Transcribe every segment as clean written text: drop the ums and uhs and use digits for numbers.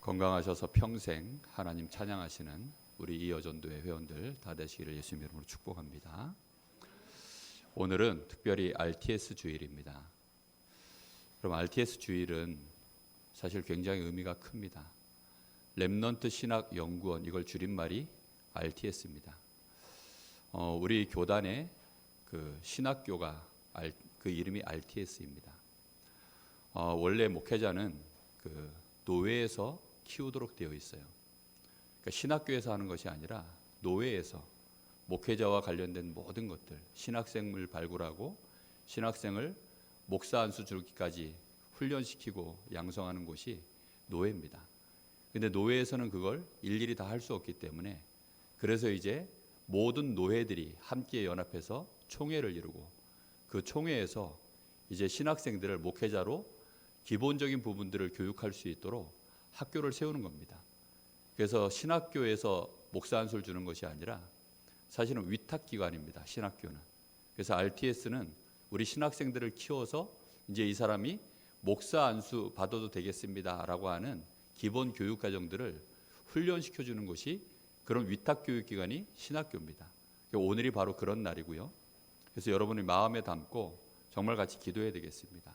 건강하셔서 평생 하나님 찬양하시는 우리 이여전도회 회원들 다 되시기를 예수님 이름으로 축복합니다. 오늘은 특별히 RTS 주일입니다. 그럼 RTS 주일은 사실 굉장히 의미가 큽니다. 렘넌트 신학 연구원, 이걸 줄임말이 RTS입니다. 우리 교단의 그 신학교가 그 이름이 RTS입니다. 원래 목회자는 그 노회에서 키우도록 되어 있어요. 그러니까 신학교에서 하는 것이 아니라 노회에서 목회자와 관련된 모든 것들, 신학생을 발굴하고 신학생을 목사 안수 주기까지 훈련시키고 양성하는 곳이 노회입니다. 근데 노회에서는 그걸 일일이 다 할 수 없기 때문에 그래서 이제 모든 노회들이 함께 연합해서 총회를 이루고 그 총회에서 이제 신학생들을 목회자로 기본적인 부분들을 교육할 수 있도록 학교를 세우는 겁니다. 그래서 신학교에서 목사 안수를 주는 것이 아니라 사실은 위탁기관입니다. 신학교는. 그래서 RTS는 우리 신학생들을 키워서 이제 이 사람이 목사 안수 받아도 되겠습니다라고 하는 기본 교육 과정들을 훈련시켜 주는 것이 그런 위탁 교육 기관이 신학교입니다. 오늘이 바로 그런 날이고요. 그래서 여러분이 마음에 담고 정말 같이 기도해야 되겠습니다.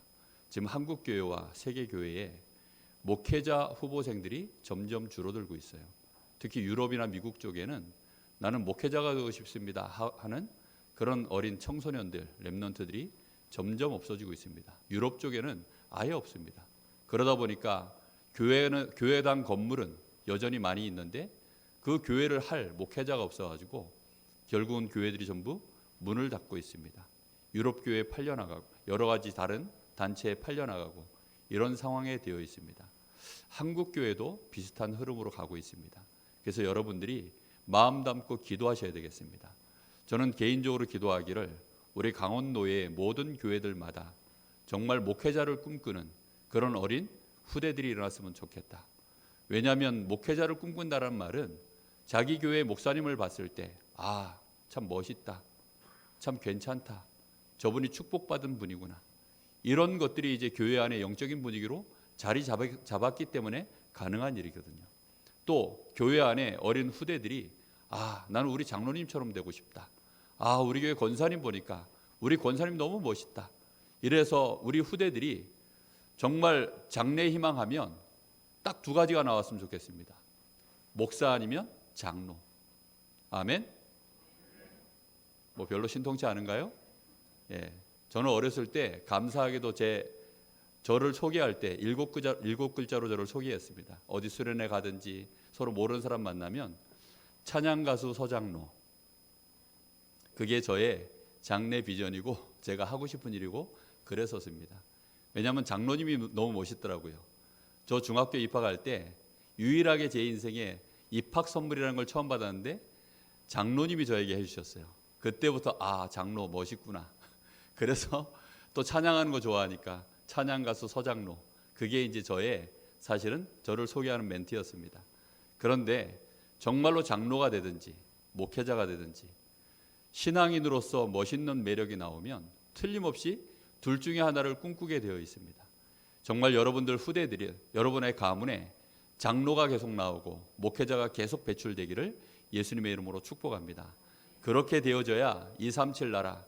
지금 한국 교회와 세계 교회에 목회자 후보생들이 점점 줄어들고 있어요. 특히 유럽이나 미국 쪽에는 나는 목회자가 되고 싶습니다 하는 그런 어린 청소년들, 렘넌트들이 점점 없어지고 있습니다. 유럽 쪽에는 아예 없습니다. 그러다 보니까 교회당 건물은 여전히 많이 있는데 그 교회를 할 목회자가 없어가지고 결국은 교회들이 전부 문을 닫고 있습니다. 유럽 교회에 팔려나가고 여러 가지 다른 단체에 팔려나가고 이런 상황에 되어 있습니다. 한국 교회도 비슷한 흐름으로 가고 있습니다. 그래서 여러분들이 마음 담고 기도하셔야 되겠습니다. 저는 개인적으로 기도하기를 우리 강원노예의 모든 교회들마다 정말 목회자를 꿈꾸는 그런 어린 후대들이 일어났으면 좋겠다. 왜냐하면 목회자를 꿈꾼다는 말은 자기 교회 목사님을 봤을 때 참 멋있다, 참 괜찮다, 저분이 축복받은 분이구나, 이런 것들이 이제 교회 안에 영적인 분위기로 자리 잡았기 때문에 가능한 일이거든요. 또 교회 안에 어린 후대들이 나는 우리 장로님처럼 되고 싶다, 우리 교회 권사님 보니까 우리 권사님 너무 멋있다, 이래서 우리 후대들이 정말 장래 희망하면 딱 두 가지가 나왔으면 좋겠습니다. 목사 아니면 장로. 아멘. 뭐 별로 신통치 않은가요? 예. 저는 어렸을 때 감사하게도 저를 소개할 때 일곱 글자로 저를 소개했습니다. 어디 수련회 가든지 서로 모르는 사람 만나면 찬양 가수 서장로. 그게 저의 장래 비전이고 제가 하고 싶은 일이고 그랬었습니다. 왜냐하면 장로님이 너무 멋있더라고요. 저 중학교 입학할 때 유일하게 제 인생에 입학 선물이라는 걸 처음 받았는데 장로님이 저에게 해주셨어요. 그때부터 장로 멋있구나. 그래서 또 찬양하는 거 좋아하니까 찬양 가수 서장로, 그게 이제 사실은 저를 소개하는 멘트였습니다. 그런데 정말로 장로가 되든지 목회자가 되든지 신앙인으로서 멋있는 매력이 나오면 틀림없이 둘 중에 하나를 꿈꾸게 되어 있습니다. 정말 여러분들 후대들이 여러분의 가문에 장로가 계속 나오고 목회자가 계속 배출되기를 예수님의 이름으로 축복합니다. 그렇게 되어져야 237 나라,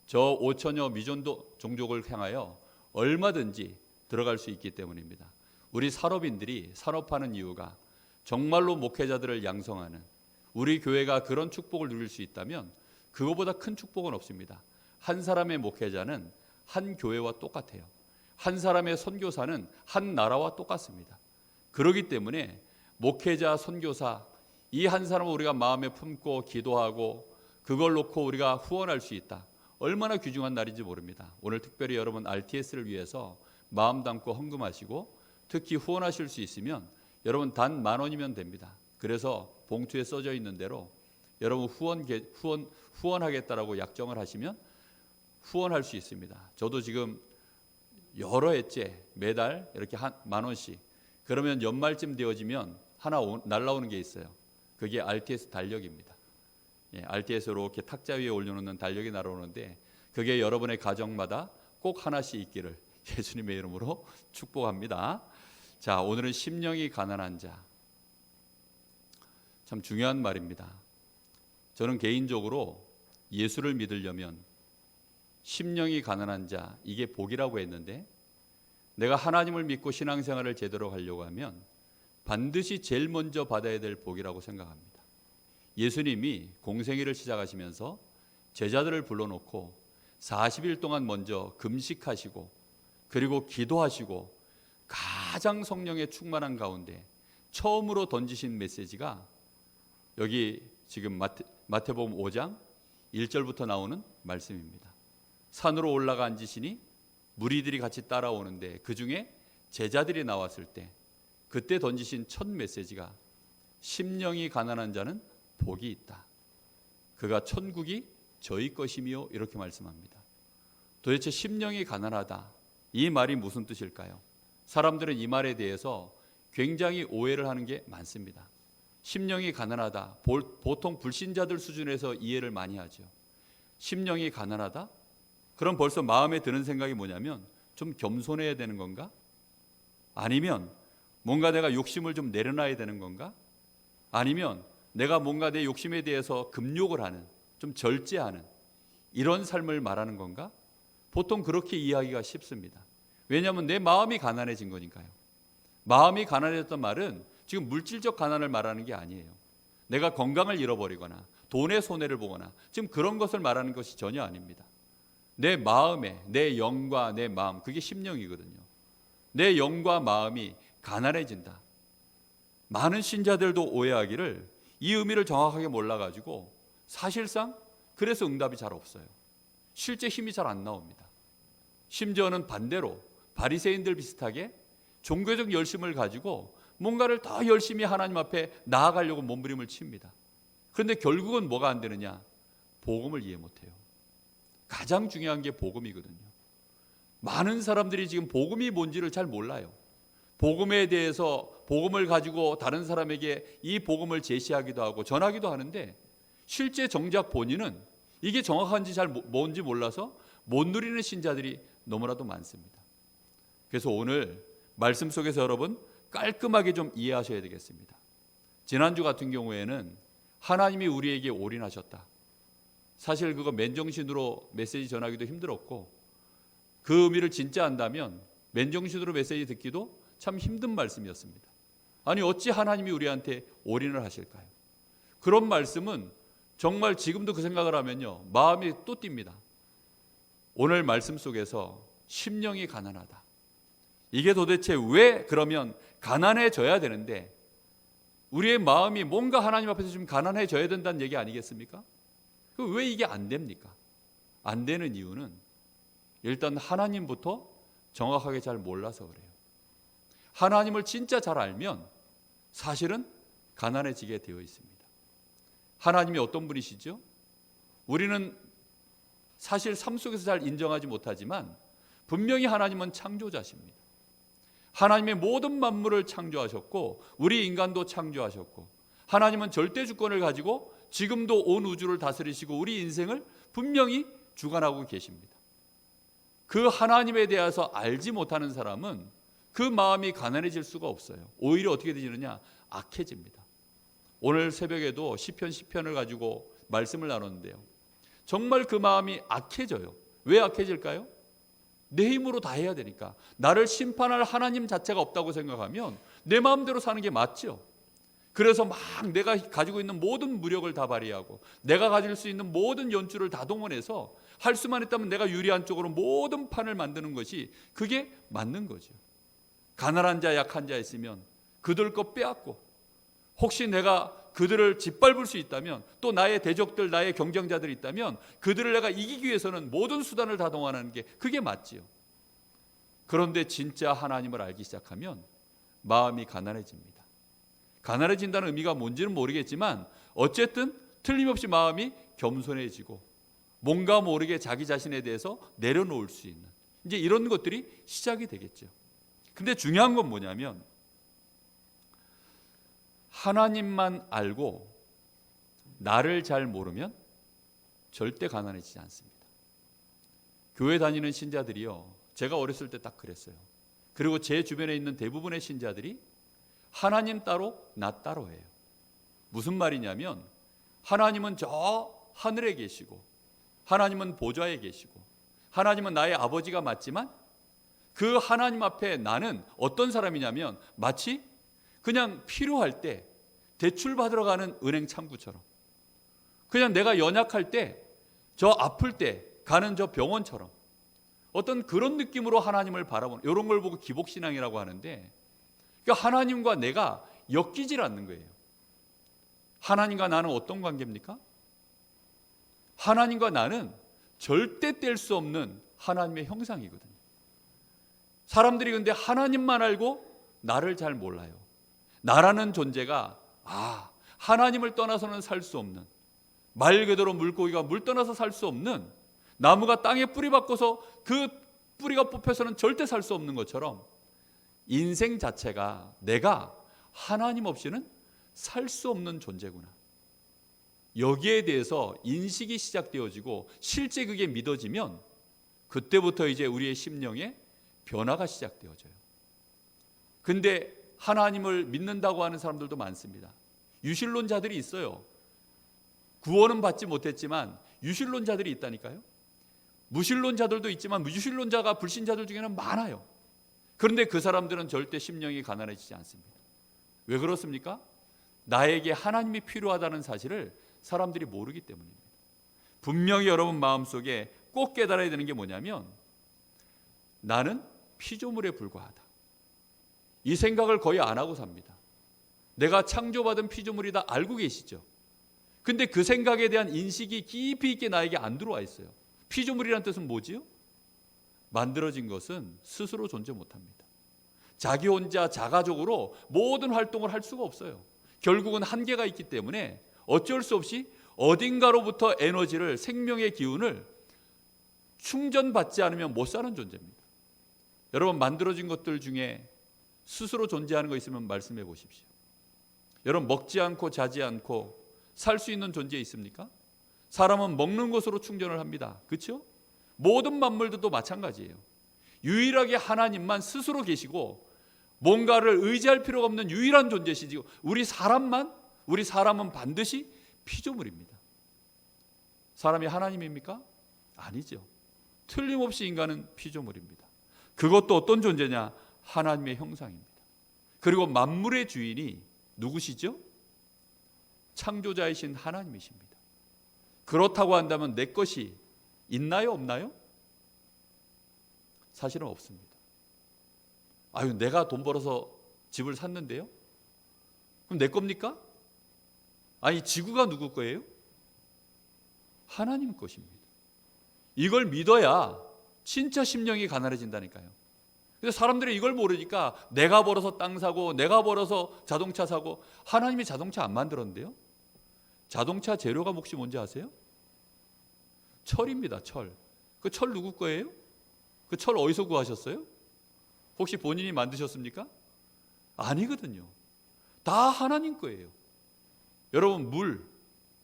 저 5천여 미전도 종족을 향하여 얼마든지 들어갈 수 있기 때문입니다. 우리 산업인들이 산업하는 이유가 정말로 목회자들을 양성하는, 우리 교회가 그런 축복을 누릴 수 있다면 그거보다 큰 축복은 없습니다. 한 사람의 목회자는 한 교회와 똑같아요. 한 사람의 선교사는 한 나라와 똑같습니다. 그렇기 때문에 목회자, 선교사, 이 한 사람을 우리가 마음에 품고 기도하고 그걸 놓고 우리가 후원할 수 있다. 얼마나 귀중한 날인지 모릅니다. 오늘 특별히 여러분 RTS를 위해서 마음 담고 헌금하시고 특히 후원하실 수 있으면 여러분 단 10,000원이면 됩니다. 그래서 봉투에 써져 있는 대로 여러분 후원하겠다라고 약정을 하시면 후원할 수 있습니다. 저도 지금 여러 해째 매달 이렇게 10,000원씩, 그러면 연말쯤 되어지면 하나 날라오는 게 있어요. 그게 RTS 달력입니다. RTS로 이렇게 탁자 위에 올려놓는 달력이 날아오는데 그게 여러분의 가정마다 꼭 하나씩 있기를 예수님의 이름으로 축복합니다. 자, 오늘은 심령이 가난한 자. 참 중요한 말입니다. 저는 개인적으로 예수를 믿으려면 심령이 가난한 자, 이게 복이라고 했는데, 내가 하나님을 믿고 신앙생활을 제대로 하려고 하면 반드시 제일 먼저 받아야 될 복이라고 생각합니다. 예수님이 공생애를 시작하시면서 제자들을 불러놓고 40일 동안 먼저 금식하시고 그리고 기도하시고 가장 성령에 충만한 가운데 처음으로 던지신 메시지가 여기 지금 마태복음 5장 1절부터 나오는 말씀입니다. 산으로 올라가 앉으시니 무리들이 같이 따라오는데 그 중에 제자들이 나왔을 때 그때 던지신 첫 메시지가 심령이 가난한 자는 복이 있다. 그가 천국이 저희 것이며 이렇게 말씀합니다. 도대체 심령이 가난하다, 이 말이 무슨 뜻일까요? 사람들은 이 말에 대해서 굉장히 오해를 하는 게 많습니다. 심령이 가난하다, 보통 불신자들 수준에서 이해를 많이 하죠. 심령이 가난하다? 그럼 벌써 마음에 드는 생각이 뭐냐면 좀 겸손해야 되는 건가? 아니면 뭔가 내가 욕심을 좀 내려놔야 되는 건가? 아니면 내가 뭔가 내 욕심에 대해서 금욕을 하는, 좀 절제하는 이런 삶을 말하는 건가? 보통 그렇게 이해하기가 쉽습니다. 왜냐하면 내 마음이 가난해진 거니까요. 마음이 가난해졌던 말은 지금 물질적 가난을 말하는 게 아니에요. 내가 건강을 잃어버리거나 돈의 손해를 보거나 지금 그런 것을 말하는 것이 전혀 아닙니다. 내 마음에, 내 영과 내 마음, 그게 심령이거든요. 내 영과 마음이 가난해진다. 많은 신자들도 오해하기를 이 의미를 정확하게 몰라가지고 사실상 그래서 응답이 잘 없어요. 실제 힘이 잘 안 나옵니다. 심지어는 반대로 바리새인들 비슷하게 종교적 열심을 가지고 뭔가를 더 열심히 하나님 앞에 나아가려고 몸부림을 칩니다. 그런데 결국은 뭐가 안 되느냐? 복음을 이해 못해요. 가장 중요한 게 복음이거든요. 많은 사람들이 지금 복음이 뭔지를 잘 몰라요. 복음에 대해서 복음을 가지고 다른 사람에게 이 복음을 제시하기도 하고 전하기도 하는데 실제 정작 본인은 이게 정확한지 잘 뭔지 몰라서 못 누리는 신자들이 너무나도 많습니다. 그래서 오늘 말씀 속에서 여러분 깔끔하게 좀 이해하셔야 되겠습니다. 지난주 같은 경우에는 하나님이 우리에게 올인하셨다. 사실 그거 맨정신으로 메시지 전하기도 힘들었고 그 의미를 진짜 안다면 맨정신으로 메시지 듣기도 참 힘든 말씀이었습니다. 아니 어찌 하나님이 우리한테 올인을 하실까요? 그런 말씀은 정말 지금도 그 생각을 하면요 마음이 또 뜁니다. 오늘 말씀 속에서 심령이 가난하다. 이게 도대체 왜 그러면 가난해져야 되는데 우리의 마음이 뭔가 하나님 앞에서 좀 가난해져야 된다는 얘기 아니겠습니까? 왜 이게 안 됩니까? 안 되는 이유는 일단 하나님부터 정확하게 잘 몰라서 그래요. 하나님을 진짜 잘 알면 사실은 가난해지게 되어 있습니다. 하나님이 어떤 분이시죠? 우리는 사실 삶 속에서 잘 인정하지 못하지만 분명히 하나님은 창조자십니다. 하나님의 모든 만물을 창조하셨고 우리 인간도 창조하셨고 하나님은 절대 주권을 가지고 지금도 온 우주를 다스리시고 우리 인생을 분명히 주관하고 계십니다. 그 하나님에 대해서 알지 못하는 사람은 그 마음이 가난해질 수가 없어요. 오히려 어떻게 되느냐? 악해집니다. 오늘 새벽에도 시편 10편을 가지고 말씀을 나눴는데요. 정말 그 마음이 악해져요. 왜 악해질까요? 내 힘으로 다 해야 되니까. 나를 심판할 하나님 자체가 없다고 생각하면 내 마음대로 사는 게 맞죠. 그래서 막 내가 가지고 있는 모든 무력을 다 발휘하고 내가 가질 수 있는 모든 연주를 다 동원해서 할 수만 있다면 내가 유리한 쪽으로 모든 판을 만드는 것이 그게 맞는 거죠. 가난한 자 약한 자 있으면 그들 것 빼앗고 혹시 내가 그들을 짓밟을 수 있다면 또 나의 대적들 나의 경쟁자들이 있다면 그들을 내가 이기기 위해서는 모든 수단을 다 동원하는 게 그게 맞지요. 그런데 진짜 하나님을 알기 시작하면 마음이 가난해집니다. 가난해진다는 의미가 뭔지는 모르겠지만 어쨌든 틀림없이 마음이 겸손해지고 뭔가 모르게 자기 자신에 대해서 내려놓을 수 있는 이제 이런 것들이 시작이 되겠죠. 근데 중요한 건 뭐냐면 하나님만 알고 나를 잘 모르면 절대 가난해지지 않습니다. 교회 다니는 신자들이요 제가 어렸을 때 딱 그랬어요. 그리고 제 주변에 있는 대부분의 신자들이 하나님 따로 나 따로예요. 무슨 말이냐면 하나님은 저 하늘에 계시고 하나님은 보좌에 계시고 하나님은 나의 아버지가 맞지만 그 하나님 앞에 나는 어떤 사람이냐면 마치 그냥 필요할 때 대출 받으러 가는 은행 창구처럼, 그냥 내가 연약할 때, 저 아플 때 가는 저 병원처럼 어떤 그런 느낌으로 하나님을 바라보는, 이런 걸 보고 기복신앙이라고 하는데, 그러니까 하나님과 내가 엮이질 않는 거예요. 하나님과 나는 어떤 관계입니까? 하나님과 나는 절대 뗄 수 없는 하나님의 형상이거든요. 사람들이 근데 하나님만 알고 나를 잘 몰라요. 나라는 존재가 하나님을 떠나서는 살 수 없는, 말 그대로 물고기가 물 떠나서 살 수 없는, 나무가 땅에 뿌리 박고서 그 뿌리가 뽑혀서는 절대 살 수 없는 것처럼 인생 자체가 내가 하나님 없이는 살 수 없는 존재구나. 여기에 대해서 인식이 시작되어지고 실제 그게 믿어지면 그때부터 이제 우리의 심령에 변화가 시작되어져요. 근데 하나님을 믿는다고 하는 사람들도 많습니다. 유실론자들이 있어요. 구원은 받지 못했지만 유실론자들이 있다니까요. 무신론자들도 있지만 유실론자가 불신자들 중에는 많아요. 그런데 그 사람들은 절대 심령이 가난해지지 않습니다. 왜 그렇습니까? 나에게 하나님이 필요하다는 사실을 사람들이 모르기 때문입니다. 분명히 여러분 마음속에 꼭 깨달아야 되는 게 뭐냐면 나는 피조물에 불과하다. 이 생각을 거의 안 하고 삽니다. 내가 창조받은 피조물이다 알고 계시죠? 근데 그 생각에 대한 인식이 깊이 있게 나에게 안 들어와 있어요. 피조물이란 뜻은 뭐지요? 만들어진 것은 스스로 존재 못합니다. 자기 혼자 자가적으로 모든 활동을 할 수가 없어요. 결국은 한계가 있기 때문에 어쩔 수 없이 어딘가로부터 에너지를, 생명의 기운을 충전받지 않으면 못 사는 존재입니다. 여러분, 만들어진 것들 중에 스스로 존재하는 거 있으면 말씀해 보십시오. 여러분, 먹지 않고 자지 않고 살 수 있는 존재 있습니까? 사람은 먹는 것으로 충전을 합니다. 그렇죠? 모든 만물들도 마찬가지예요. 유일하게 하나님만 스스로 계시고 뭔가를 의지할 필요가 없는 유일한 존재시지, 우리 사람은 반드시 피조물입니다. 사람이 하나님입니까? 아니죠. 틀림없이 인간은 피조물입니다. 그것도 어떤 존재냐? 하나님의 형상입니다. 그리고 만물의 주인이 누구시죠? 창조자이신 하나님이십니다. 그렇다고 한다면 내 것이 있나요? 없나요? 사실은 없습니다. 내가 돈 벌어서 집을 샀는데요? 그럼 내 겁니까? 지구가 누구 거예요? 하나님 것입니다. 이걸 믿어야 진짜 심령이 가난해진다니까요. 그래서 사람들이 이걸 모르니까 내가 벌어서 땅 사고, 내가 벌어서 자동차 사고. 하나님이 자동차 안 만들었는데요? 자동차 재료가 혹시 뭔지 아세요? 철입니다. 철. 그 철 누구 거예요? 그 철 어디서 구하셨어요? 혹시 본인이 만드셨습니까? 아니거든요. 다 하나님 거예요. 여러분, 물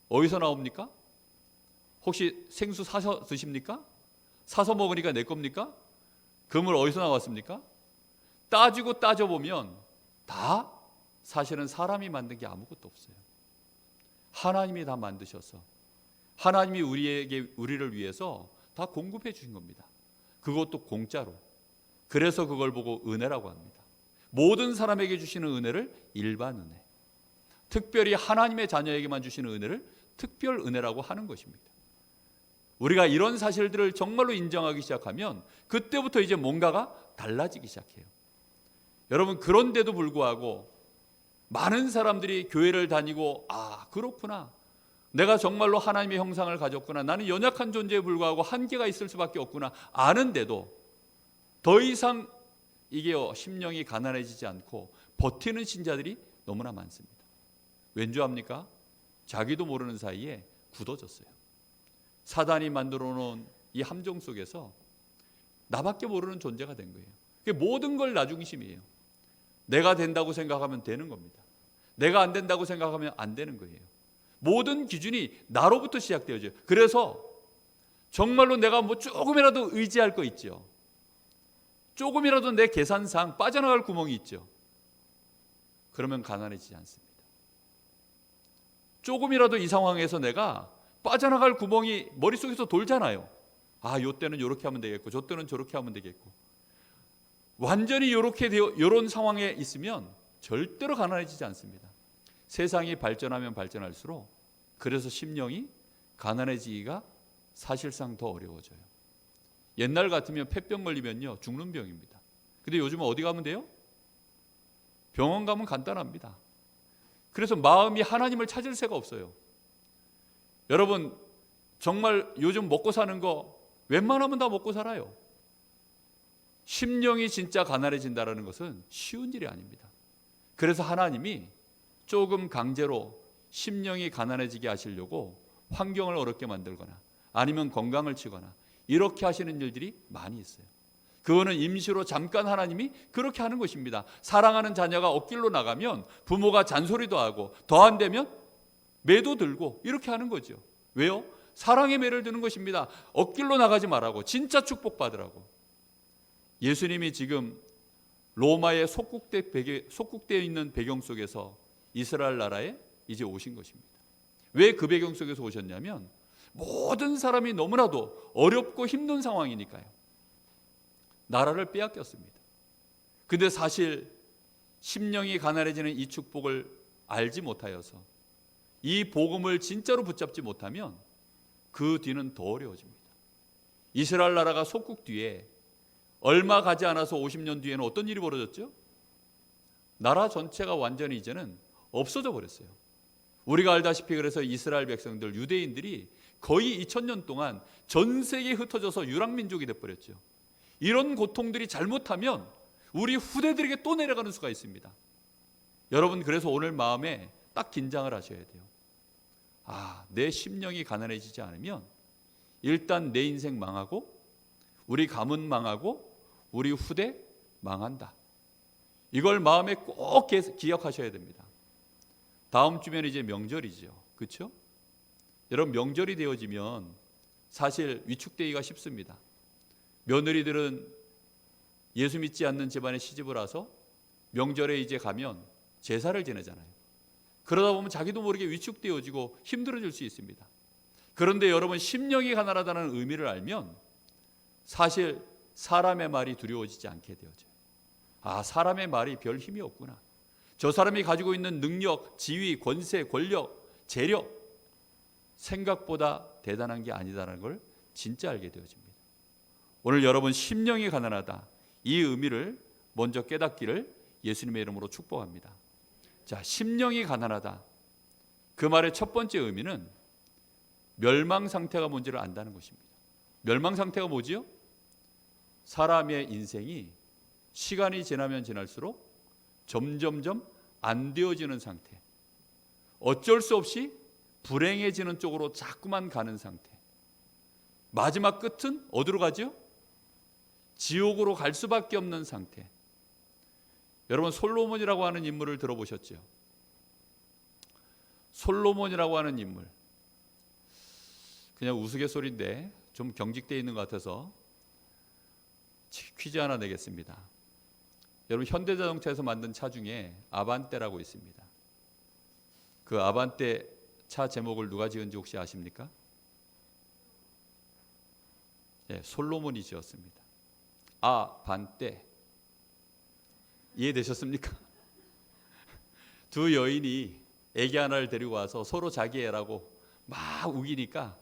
어디서 나옵니까? 혹시 생수 사서 드십니까? 사서 먹으니까 내 겁니까? 그 물 어디서 나왔습니까? 따지고 따져보면 다 사실은 사람이 만든 게 아무것도 없어요. 하나님이 다 만드셔서 하나님이 우리를 위해서 다 공급해 주신 겁니다. 그것도 공짜로. 그래서 그걸 보고 은혜라고 합니다. 모든 사람에게 주시는 은혜를 일반 은혜, 특별히 하나님의 자녀에게만 주시는 은혜를 특별 은혜라고 하는 것입니다. 우리가 이런 사실들을 정말로 인정하기 시작하면 그때부터 이제 뭔가가 달라지기 시작해요. 여러분, 그런데도 불구하고 많은 사람들이 교회를 다니고 그렇구나, 내가 정말로 하나님의 형상을 가졌구나, 나는 연약한 존재에 불구하고 한계가 있을 수밖에 없구나 아는데도 더 이상 이게 심령이 가난해지지 않고 버티는 신자들이 너무나 많습니다. 왠지 압니까? 자기도 모르는 사이에 굳어졌어요. 사단이 만들어 놓은 이 함정 속에서 나밖에 모르는 존재가 된 거예요. 모든 걸 나 중심이에요. 내가 된다고 생각하면 되는 겁니다. 내가 안 된다고 생각하면 안 되는 거예요. 모든 기준이 나로부터 시작되어져요. 그래서 정말로 내가 조금이라도 의지할 거 있죠. 조금이라도 내 계산상 빠져나갈 구멍이 있죠. 그러면 가난해지지 않습니다. 조금이라도 이 상황에서 내가 빠져나갈 구멍이 머릿속에서 돌잖아요. 아, 요때는 요렇게 하면 되겠고 저때는 저렇게 하면 되겠고. 완전히 요런 상황에 있으면 절대로 가난해지지 않습니다. 세상이 발전하면 발전할수록 그래서 심령이 가난해지기가 사실상 더 어려워져요. 옛날 같으면 폐병 걸리면요 죽는 병입니다. 근데 요즘은 어디 가면 돼요? 병원 가면 간단합니다. 그래서 마음이 하나님을 찾을 새가 없어요. 여러분 정말 요즘 먹고 사는 거 웬만하면 다 먹고 살아요. 심령이 진짜 가난해진다는 것은 쉬운 일이 아닙니다. 그래서 하나님이 조금 강제로 심령이 가난해지게 하시려고 환경을 어렵게 만들거나 아니면 건강을 치거나 이렇게 하시는 일들이 많이 있어요. 그거는 임시로 잠깐 하나님이 그렇게 하는 것입니다. 사랑하는 자녀가 엇길로 나가면 부모가 잔소리도 하고 더 안 되면 매도 들고 이렇게 하는 거죠. 왜요? 사랑의 매를 드는 것입니다. 엇길로 나가지 말라고, 진짜 축복받으라고. 예수님이 지금 로마의 속국되어 있는 배경 속에서 이스라엘 나라에 이제 오신 것입니다. 왜 그 배경 속에서 오셨냐면 모든 사람이 너무나도 어렵고 힘든 상황이니까요. 나라를 빼앗겼습니다. 근데 사실 심령이 가난해지는 이 축복을 알지 못하여서 이 복음을 진짜로 붙잡지 못하면 그 뒤는 더 어려워집니다. 이스라엘 나라가 속국 뒤에 얼마 가지 않아서 50년 뒤에는 어떤 일이 벌어졌죠? 나라 전체가 완전히 이제는 없어져 버렸어요. 우리가 알다시피 그래서 이스라엘 백성들, 유대인들이 거의 2000년 동안 전 세계에 흩어져서 유랑민족이 돼버렸죠. 이런 고통들이 잘못하면 우리 후대들에게 또 내려가는 수가 있습니다. 여러분 그래서 오늘 마음에 딱 긴장을 하셔야 돼요. 아, 내 심령이 가난해지지 않으면 일단 내 인생 망하고 우리 가문 망하고 우리 후대 망한다. 이걸 마음에 꼭 기억하셔야 됩니다. 다음 주면 이제 명절이죠. 그렇죠? 여러분 명절이 되어지면 사실 위축되기가 쉽습니다. 며느리들은 예수 믿지 않는 집안에 시집을 와서 명절에 이제 가면 제사를 지내잖아요. 그러다 보면 자기도 모르게 위축되어지고 힘들어질 수 있습니다. 그런데 여러분 심령이 가난하다는 의미를 알면 사실 사람의 말이 두려워지지 않게 되어져요. 아, 사람의 말이 별 힘이 없구나. 저 사람이 가지고 있는 능력, 지위, 권세, 권력, 재력 생각보다 대단한 게 아니다라는 걸 진짜 알게 되어집니다. 오늘 여러분 심령이 가난하다 이 의미를 먼저 깨닫기를 예수님의 이름으로 축복합니다. 자, 심령이 가난하다 그 말의 첫 번째 의미는 멸망 상태가 뭔지를 안다는 것입니다. 멸망 상태가 뭐지요? 사람의 인생이 시간이 지나면 지날수록 점점점 안 되어지는 상태, 어쩔 수 없이 불행해지는 쪽으로 자꾸만 가는 상태. 마지막 끝은 어디로 가죠? 지옥으로 갈 수밖에 없는 상태. 여러분 솔로몬이라고 하는 인물을 들어보셨죠? 솔로몬이라고 하는 인물, 그냥 우스갯소리인데 좀 경직되어 있는 것 같아서 퀴즈 하나 내겠습니다. 여러분 현대자동차에서 만든 차 중에 아반떼라고 있습니다. 그 아반떼 차 제목을 누가 지은지 혹시 아십니까? 예, 솔로몬이 지었습니다. 아반떼. 이해되셨습니까? 두 여인이 애기 하나를 데리고 와서 서로 자기 애라고 막 우기니까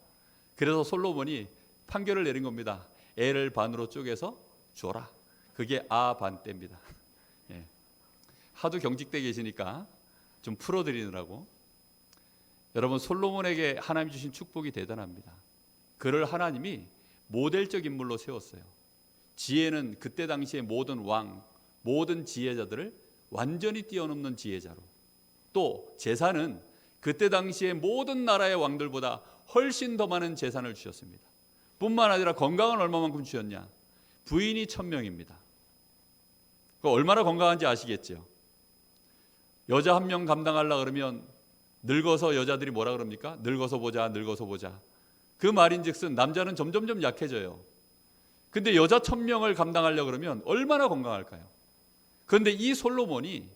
그래서 솔로몬이 판결을 내린 겁니다. 애를 반으로 쪼개서 줘라. 그게 아반떼입니다. 예. 하도 경직되어 계시니까 좀 풀어드리느라고. 여러분 솔로몬에게 하나님 주신 축복이 대단합니다. 그를 하나님이 모델적 인물로 세웠어요. 지혜는 그때 당시의 모든 왕, 모든 지혜자들을 완전히 뛰어넘는 지혜자로, 또 재산은 그때 당시의 모든 나라의 왕들보다 훨씬 더 많은 재산을 주셨습니다. 뿐만 아니라 건강은 얼마만큼 주셨냐? 부인이 1000명입니다. 얼마나 건강한지 아시겠죠? 여자 한 명 감당하려고 그러면 늙어서 여자들이 뭐라 그럽니까? 늙어서 보자, 늙어서 보자. 그 말인즉슨 남자는 점점점 약해져요. 근데 여자 1000명을 감당하려고 그러면 얼마나 건강할까요? 그런데 이 솔로몬이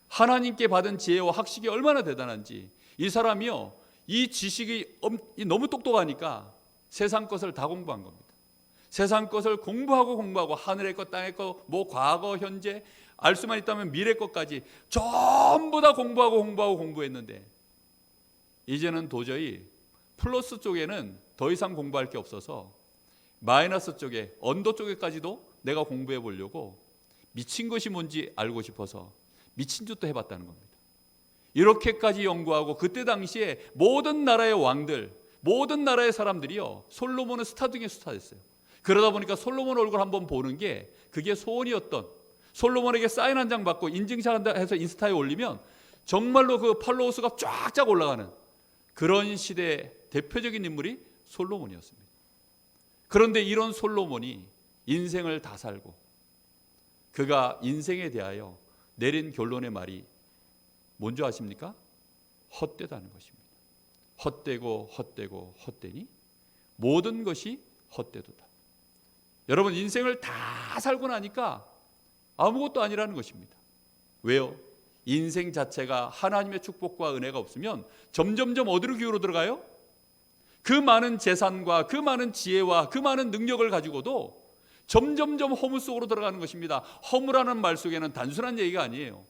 하나님께 받은 지혜와 학식이 얼마나 대단한지, 이 사람이요, 이 지식이 너무 똑똑하니까 세상 것을 다 공부한 겁니다. 세상 것을 공부하고 하늘의 것, 땅의 것, 뭐 과거, 현재, 알 수만 있다면 미래 것까지 전부 다 공부했는데 이제는 도저히 플러스 쪽에는 더 이상 공부할 게 없어서 마이너스 쪽에, 언더 쪽에까지도 내가 공부해 보려고 미친 것이 뭔지 알고 싶어서 미친 짓도 해봤다는 겁니다. 이렇게까지 연구하고, 그때 당시에 모든 나라의 왕들, 모든 나라의 사람들이요, 솔로몬은 스타 중에 스타였어요. 그러다 보니까 솔로몬 얼굴 한번 보는 게 그게 소원이었던, 솔로몬에게 사인 한 장 받고 인증샷 해서 인스타에 올리면 정말로 그 팔로워 수가 쫙쫙 올라가는 그런 시대의 대표적인 인물이 솔로몬이었습니다. 그런데 이런 솔로몬이 인생을 다 살고 그가 인생에 대하여 내린 결론의 말이 뭔지 아십니까? 헛되다는 것입니다. 헛되고 헛되니 모든 것이 헛되도다. 여러분, 인생을 다 살고 나니까 아무것도 아니라는 것입니다. 왜요? 인생 자체가 하나님의 축복과 은혜가 없으면 점점점 어디로 기울어 들어가요? 그 많은 재산과 그 많은 지혜와 그 많은 능력을 가지고도 점점점 허무 속으로 들어가는 것입니다. 허무라는 말 속에는 단순한 얘기가 아니에요.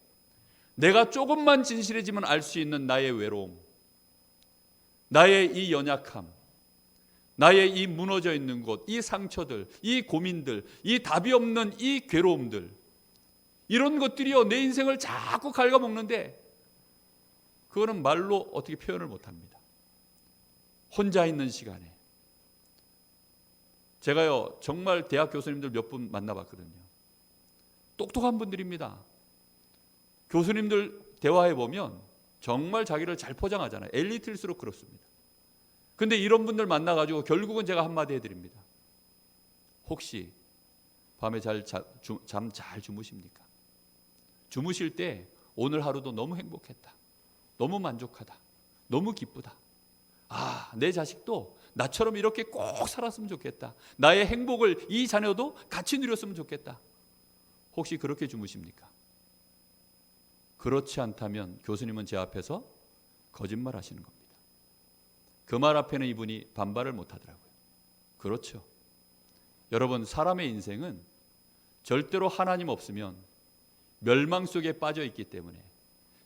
내가 조금만 진실해지면 알 수 있는 나의 외로움, 나의 이 연약함, 나의 이 무너져 있는 곳, 이 상처들, 이 고민들, 이 답이 없는 이 괴로움들, 이런 것들이요, 내 인생을 자꾸 갉아먹는데 그거는 말로 어떻게 표현을 못합니다. 혼자 있는 시간에. 제가요, 정말 대학 교수님들 몇 분 만나봤거든요. 똑똑한 분들입니다. 교수님들 대화해 보면 정말 자기를 잘 포장하잖아요. 엘리트일수록 그렇습니다. 근데 이런 분들 만나가지고 결국은 제가 한마디 해드립니다. 혹시 밤에 잠 잘 주무십니까? 주무실 때 오늘 하루도 너무 행복했다, 너무 만족하다, 너무 기쁘다, 내 자식도 나처럼 이렇게 꼭 살았으면 좋겠다, 나의 행복을 이 자녀도 같이 누렸으면 좋겠다, 혹시 그렇게 주무십니까? 그렇지 않다면 교수님은 제 앞에서 거짓말 하시는 겁니다. 그 말 앞에는 이분이 반발을 못 하더라고요. 그렇죠. 여러분, 사람의 인생은 절대로 하나님 없으면 멸망 속에 빠져 있기 때문에,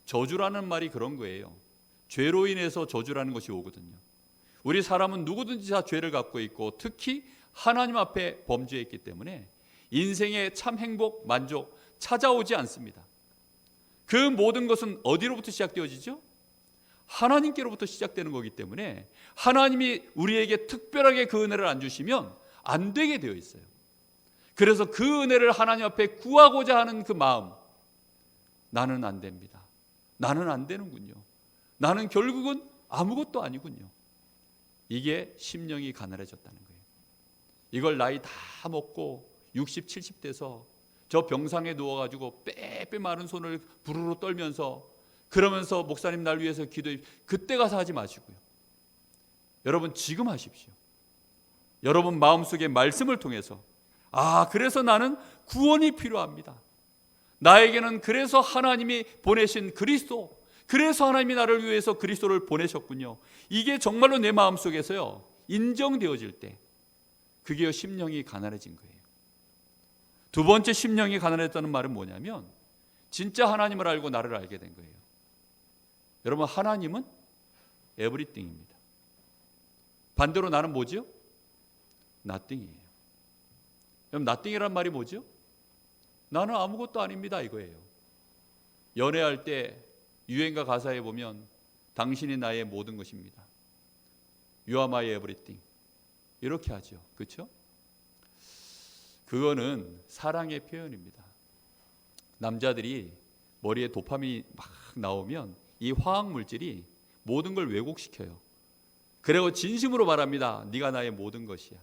저주라는 말이 그런 거예요. 죄로 인해서 저주라는 것이 오거든요. 우리 사람은 누구든지 다 죄를 갖고 있고 특히 하나님 앞에 범죄했기 때문에 인생의 참 행복, 만족 찾아오지 않습니다. 그 모든 것은 어디로부터 시작되어지죠? 하나님께로부터 시작되는 거기 때문에 하나님이 우리에게 특별하게 그 은혜를 안 주시면 안 되게 되어 있어요. 그래서 그 은혜를 하나님 앞에 구하고자 하는 그 마음, 나는 안 됩니다, 나는 안 되는군요, 나는 결국은 아무것도 아니군요, 이게 심령이 가난해졌다는 거예요. 이걸 나이 다 먹고 60, 70 돼서 저 병상에 누워가지고 빼빼 마른 손을 부르르 떨면서 그러면서 목사님 날 위해서 기도해, 그때 가서 하지 마시고요. 여러분, 지금 하십시오. 여러분 마음속에 말씀을 통해서, 그래서 나는 구원이 필요합니다, 나에게는 그래서 하나님이 보내신 그리스도, 그래서 하나님이 나를 위해서 그리스도를 보내셨군요, 이게 정말로 내 마음속에서요 인정되어질 때 그게 심령이 가난해진 거예요. 두 번째 심령이 가난했다는 말은 뭐냐면 진짜 하나님을 알고 나를 알게 된 거예요. 여러분, 하나님은 에브리띵입니다. 반대로 나는 뭐죠? 나띵이에요. 그럼 나띵이란 말이 뭐죠? 나는 아무것도 아닙니다 이거예요. 연애할 때 유행가 가사에 보면 당신이 나의 모든 것입니다, You are my everything, 이렇게 하죠. 그렇죠? 그거는 사랑의 표현입니다. 남자들이 머리에 도파민이 막 나오면 이 화학물질이 모든 걸 왜곡시켜요. 그리고 진심으로 말합니다. 네가 나의 모든 것이야.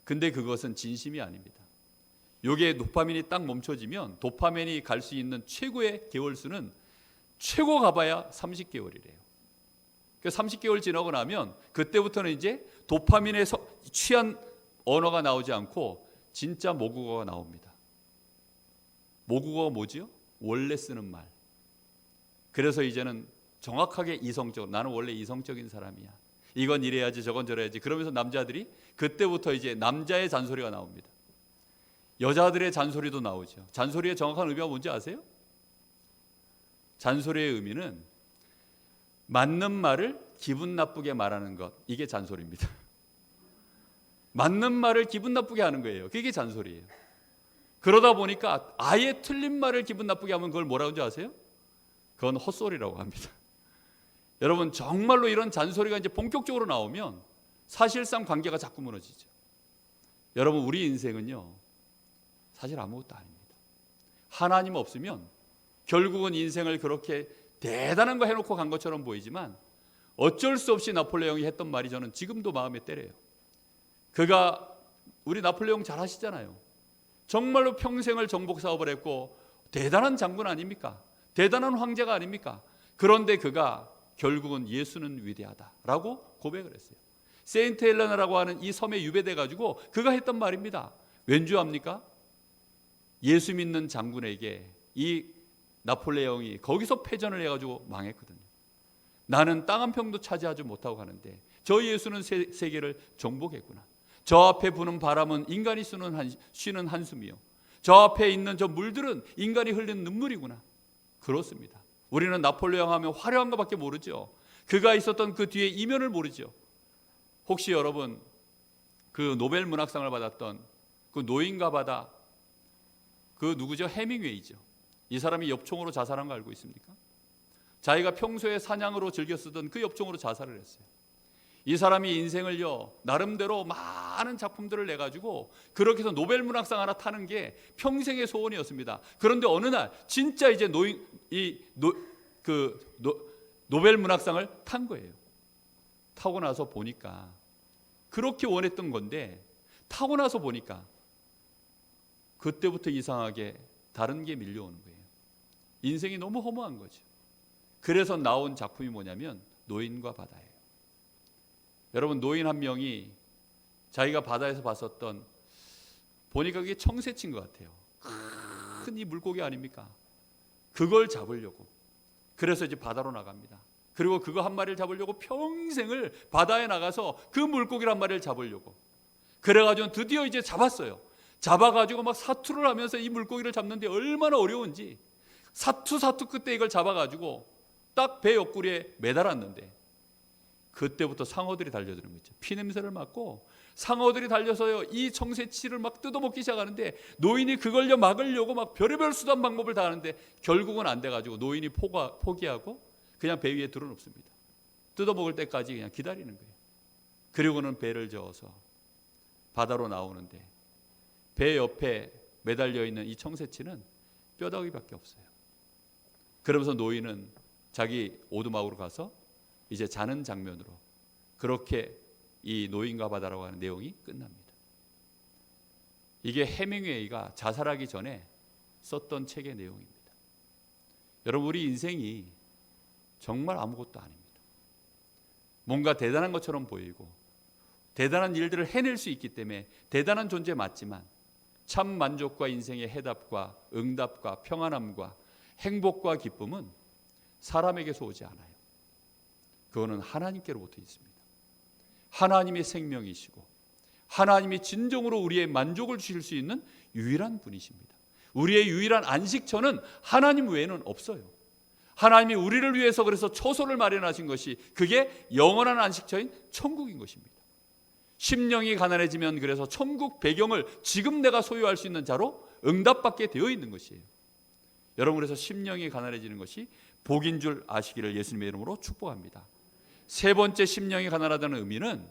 근데 그것은 진심이 아닙니다. 요게 도파민이 딱 멈춰지면 도파민이 갈 수 있는 최고의 개월수는 최고 가봐야 30개월이래요. 그 30개월 지나고 나면 그때부터는 이제 도파민에 취한 언어가 나오지 않고 진짜 모국어가 나옵니다. 모국어가 뭐지요? 원래 쓰는 말. 그래서 이제는 정확하게 이성적으로, 나는 원래 이성적인 사람이야, 이건 이래야지 저건 저래야지, 그러면서 남자들이 그때부터 이제 남자의 잔소리가 나옵니다. 여자들의 잔소리도 나오죠. 잔소리의 정확한 의미가 뭔지 아세요? 잔소리의 의미는 맞는 말을 기분 나쁘게 말하는 것, 이게 잔소리입니다. 맞는 말을 기분 나쁘게 하는 거예요. 그게 잔소리예요. 그러다 보니까 아예 틀린 말을 기분 나쁘게 하면 그걸 뭐라고 하는지 아세요? 그건 헛소리라고 합니다. 여러분, 정말로 이런 잔소리가 이제 본격적으로 나오면 사실상 관계가 자꾸 무너지죠. 여러분, 우리 인생은요, 사실 아무것도 아닙니다. 하나님 없으면 결국은 인생을 그렇게 대단한 거 해놓고 간 것처럼 보이지만 어쩔 수 없이 나폴레옹이 했던 말이 저는 지금도 마음에 때려요. 그가, 우리 나폴레옹 잘 아시잖아요. 정말로 평생을 정복 사업을 했고 대단한 장군 아닙니까? 대단한 황제가 아닙니까? 그런데 그가 결국은 예수는 위대하다라고 고백을 했어요. 세인트 헬레나라고 하는 이 섬에 유배돼 가지고 그가 했던 말입니다. 왠지 압니까? 예수 믿는 장군에게 이 나폴레옹이 거기서 패전을 해가지고 망했거든요. 나는 땅 한 평도 차지하지 못하고 가는데 저 예수는 세계를 정복했구나. 저 앞에 부는 바람은 인간이 쉬는 한숨이요, 저 앞에 있는 저 물들은 인간이 흘리는 눈물이구나. 그렇습니다. 우리는 나폴레옹 하면 화려한 것밖에 모르죠. 그가 있었던 그 뒤에 이면을 모르죠. 혹시 여러분 그 노벨 문학상을 받았던 그 노인과 바다, 그 누구죠? 해밍웨이죠. 이 사람이 엽총으로 자살한 거 알고 있습니까? 자기가 평소에 사냥으로 즐겨 쓰던 그 엽총으로 자살을 했어요. 이 사람이 인생을요, 나름대로 많은 작품들을 내가지고 그렇게 해서 노벨 문학상 하나 타는 게 평생의 소원이었습니다. 그런데 어느 날 진짜 이제 노벨 문학상을 탄 거예요. 타고 나서 보니까 그렇게 원했던 건데, 타고 나서 보니까 그때부터 이상하게 다른 게 밀려오는 거예요. 인생이 너무 허무한 거죠. 그래서 나온 작품이 뭐냐면 노인과 바다예요. 여러분, 노인 한 명이 자기가 바다에서 봤었던, 보니까 그게 청새치인 것 같아요. 큰 이 물고기 아닙니까? 그걸 잡으려고, 그래서 이제 바다로 나갑니다. 그리고 그거 한 마리를 잡으려고 평생을 바다에 나가서 그 물고기를 한 마리를 잡으려고, 그래가지고 드디어 이제 잡았어요. 잡아가지고 막 사투를 하면서 이 물고기를 잡는데 얼마나 어려운지, 사투 끝에 이걸 잡아가지고 딱 배 옆구리에 매달았는데 그때부터 상어들이 달려드는 거죠. 피냄새를 맡고 상어들이 달려서요, 이 청새치를 막 뜯어먹기 시작하는데 노인이 그걸 막으려고 막 별의별 수단 방법을 다 하는데 결국은 안 돼가지고 노인이 포기하고 그냥 배 위에 들어눕습니다. 뜯어먹을 때까지 그냥 기다리는 거예요. 그리고는 배를 저어서 바다로 나오는데 배 옆에 매달려 있는 이 청새치는 뼈다귀밖에 없어요. 그러면서 노인은 자기 오두막으로 가서 이제 자는 장면으로, 그렇게 이 노인과 바다라고 하는 내용이 끝납니다. 이게 해밍웨이가 자살하기 전에 썼던 책의 내용입니다. 여러분, 우리 인생이 정말 아무것도 아닙니다. 뭔가 대단한 것처럼 보이고 대단한 일들을 해낼 수 있기 때문에 대단한 존재 맞지만 참 만족과 인생의 해답과 응답과 평안함과 행복과 기쁨은 사람에게서 오지 않아요. 그거는 하나님께로부터 있습니다. 하나님의 생명이시고 하나님이 진정으로 우리의 만족을 주실 수 있는 유일한 분이십니다. 우리의 유일한 안식처는 하나님 외에는 없어요. 하나님이 우리를 위해서 그래서 처소를 마련하신 것이, 그게 영원한 안식처인 천국인 것입니다. 심령이 가난해지면 그래서 천국 배경을 지금 내가 소유할 수 있는 자로 응답받게 되어 있는 것이에요. 여러분, 그래서 심령이 가난해지는 것이 복인 줄 아시기를 예수님의 이름으로 축복합니다. 세 번째, 심령이 가난하다는 의미는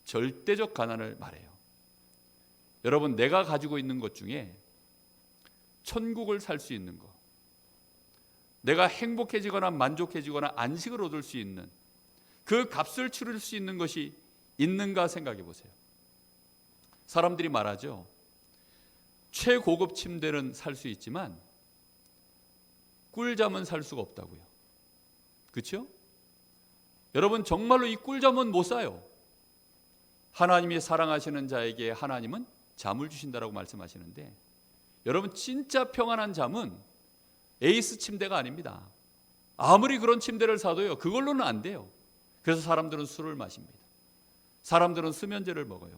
절대적 가난을 말해요. 여러분, 내가 가지고 있는 것 중에 천국을 살 수 있는 것, 내가 행복해지거나 만족해지거나 안식을 얻을 수 있는 그 값을 치를 수 있는 것이 있는가 생각해 보세요. 사람들이 말하죠. 최고급 침대는 살 수 있지만 꿀잠은 살 수가 없다고요. 그렇죠? 여러분, 정말로 이 꿀잠은 못 사요. 하나님이 사랑하시는 자에게 하나님은 잠을 주신다라고 말씀하시는데, 여러분 진짜 평안한 잠은 에이스 침대가 아닙니다. 아무리 그런 침대를 사도요, 그걸로는 안 돼요. 그래서 사람들은 술을 마십니다. 사람들은 수면제를 먹어요.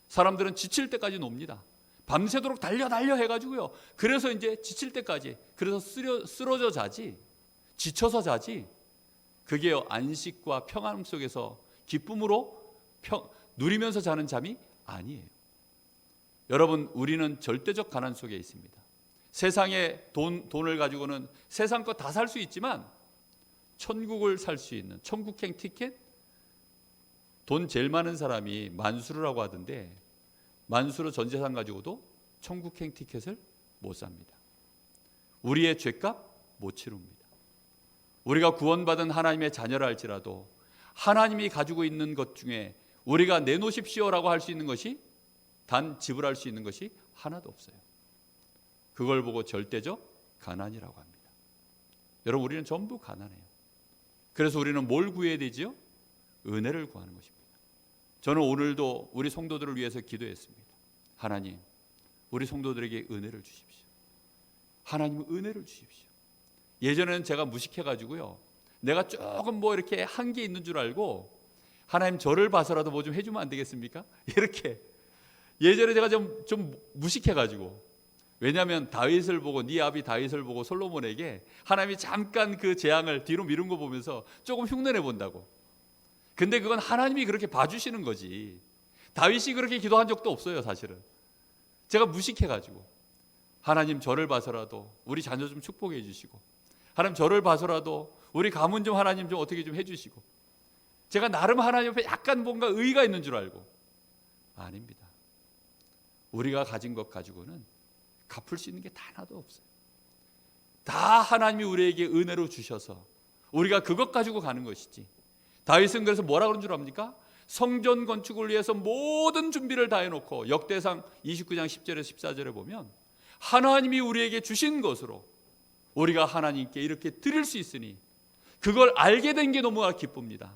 사람들은 지칠 때까지 놉니다. 밤새도록 달려 해가지고요, 그래서 이제 지칠 때까지, 그래서 쓰러져 자지, 지쳐서 자지. 그게 안식과 평안 속에서 기쁨으로 누리면서 자는 잠이 아니에요. 여러분, 우리는 절대적 가난 속에 있습니다. 세상에 돈을 가지고는 세상 거 다 살 수 있지만 천국을 살 수 있는 천국행 티켓, 돈 제일 많은 사람이 만수르라고 하던데, 만수르 전 재산 가지고도 천국행 티켓을 못 삽니다. 우리의 죄값 못 치릅니다. 우리가 구원받은 하나님의 자녀라 할지라도 하나님이 가지고 있는 것 중에 우리가 내놓으십시오라고 할 수 있는 것이, 단 지불할 수 있는 것이 하나도 없어요. 그걸 보고 절대적 가난이라고 합니다. 여러분, 우리는 전부 가난해요. 그래서 우리는 뭘 구해야 되지요? 은혜를 구하는 것입니다. 저는 오늘도 우리 성도들을 위해서 기도했습니다. 하나님, 우리 성도들에게 은혜를 주십시오. 하나님, 은혜를 주십시오. 예전에는 제가 무식해가지고요, 내가 조금 뭐 이렇게 한계 있는 줄 알고, 하나님 저를 봐서라도 뭐 좀 해주면 안 되겠습니까? 이렇게 예전에 제가 좀 무식해가지고, 왜냐하면 다윗을 보고, 네 아비 다윗을 보고 솔로몬에게 하나님이 잠깐 그 재앙을 뒤로 미룬 거 보면서 조금 흉내내 본다고. 근데 그건 하나님이 그렇게 봐주시는 거지, 다윗이 그렇게 기도한 적도 없어요. 사실은 제가 무식해가지고, 하나님 저를 봐서라도 우리 자녀 좀 축복해 주시고, 하나님 저를 봐서라도 우리 가문 좀 하나님 좀 어떻게 좀 해주시고, 제가 나름 하나님 옆에 약간 뭔가 의의가 있는 줄 알고. 아닙니다. 우리가 가진 것 가지고는 갚을 수 있는 게 다 하나도 없어요. 다 하나님이 우리에게 은혜로 주셔서 우리가 그것 가지고 가는 것이지. 다윗은 그래서 뭐라 그런 줄 압니까? 성전 건축을 위해서 모든 준비를 다 해놓고, 역대상 29장 10절에서 14절에 보면 하나님이 우리에게 주신 것으로 우리가 하나님께 이렇게 드릴 수 있으니 그걸 알게 된 게 너무 기쁩니다.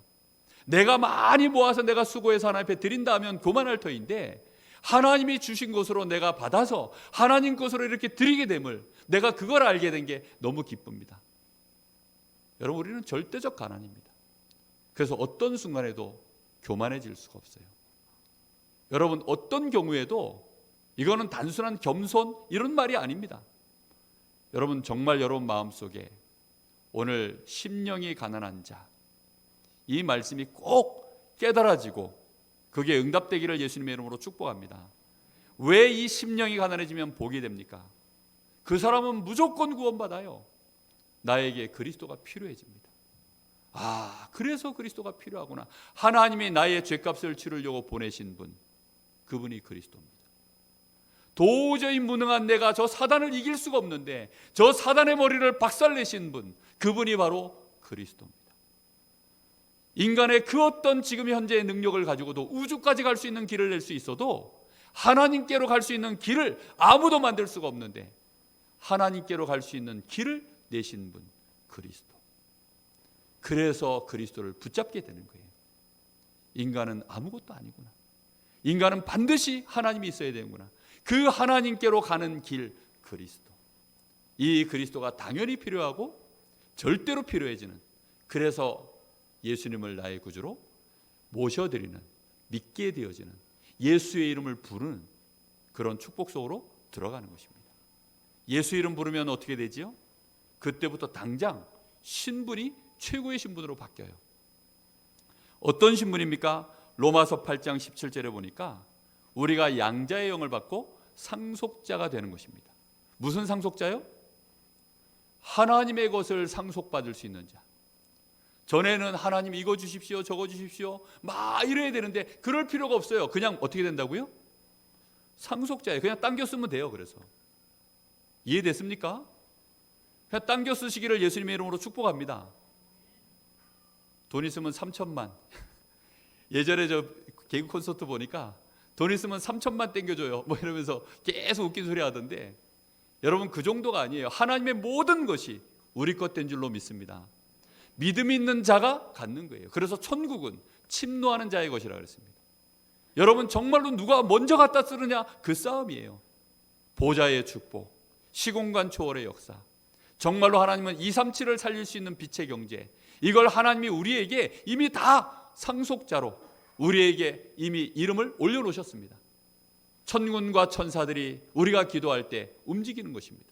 내가 많이 모아서 내가 수고해서 하나님 앞에 드린다 하면 그만할 터인데, 하나님이 주신 것으로 내가 받아서 하나님 것으로 이렇게 드리게 됨을, 내가 그걸 알게 된 게 너무 기쁩니다. 여러분, 우리는 절대적 가난입니다. 그래서 어떤 순간에도 교만해질 수가 없어요. 여러분, 어떤 경우에도 이거는 단순한 겸손 이런 말이 아닙니다. 여러분, 정말 여러분 마음속에 오늘 심령이 가난한 자, 이 말씀이 꼭 깨달아지고 그게 응답되기를 예수님의 이름으로 축복합니다. 왜 이 심령이 가난해지면 복이 됩니까? 그 사람은 무조건 구원받아요. 나에게 그리스도가 필요해집니다. 아, 그래서 그리스도가 필요하구나. 하나님이 나의 죄값을 치르려고 보내신 분, 그분이 그리스도입니다. 도저히 무능한 내가 저 사단을 이길 수가 없는데 저 사단의 머리를 박살내신 분, 그분이 바로 그리스도입니다. 인간의 그 어떤 지금 현재의 능력을 가지고도 우주까지 갈 수 있는 길을 낼 수 있어도 하나님께로 갈 수 있는 길을 아무도 만들 수가 없는데, 하나님께로 갈 수 있는 길을 내신 분, 그리스도. 그래서 그리스도를 붙잡게 되는 거예요. 인간은 아무것도 아니구나. 인간은 반드시 하나님이 있어야 되는구나. 그 하나님께로 가는 길, 그리스도. 이 그리스도가 당연히 필요하고 절대로 필요해지는, 그래서 예수님을 나의 구주로 모셔드리는, 믿게 되어지는, 예수의 이름을 부르는 그런 축복 속으로 들어가는 것입니다. 예수 이름 부르면 어떻게 되지요? 그때부터 당장 신분이 최고의 신분으로 바뀌어요. 어떤 신분입니까? 로마서 8장 17절에 보니까 우리가 양자의 영을 받고 상속자가 되는 것입니다. 무슨 상속자요? 하나님의 것을 상속받을 수 있는 자. 전에는 하나님 이거 주십시오, 저거 주십시오 막 이래야 되는데 그럴 필요가 없어요. 그냥 어떻게 된다고요? 상속자예요. 그냥 당겨 쓰면 돼요. 그래서 이해됐습니까? 그냥 당겨 쓰시기를 예수님의 이름으로 축복합니다. 돈 있으면 3천만. 예전에 저 개그 콘서트 보니까 돈 있으면 3천만 땡겨줘요 뭐 이러면서 계속 웃긴 소리 하던데, 여러분 그 정도가 아니에요. 하나님의 모든 것이 우리 것 된 줄로 믿습니다. 믿음이 있는 자가 갖는 거예요. 그래서 천국은 침노하는 자의 것이라 그랬습니다. 여러분, 정말로 누가 먼저 갖다 쓰느냐, 그 싸움이에요. 보좌의 축복, 시공간 초월의 역사, 정말로 하나님은 237을 살릴 수 있는 빛의 경제, 이걸 하나님이 우리에게 이미 다 상속자로 우리에게 이미 이름을 올려놓으셨습니다. 천군과 천사들이 우리가 기도할 때 움직이는 것입니다.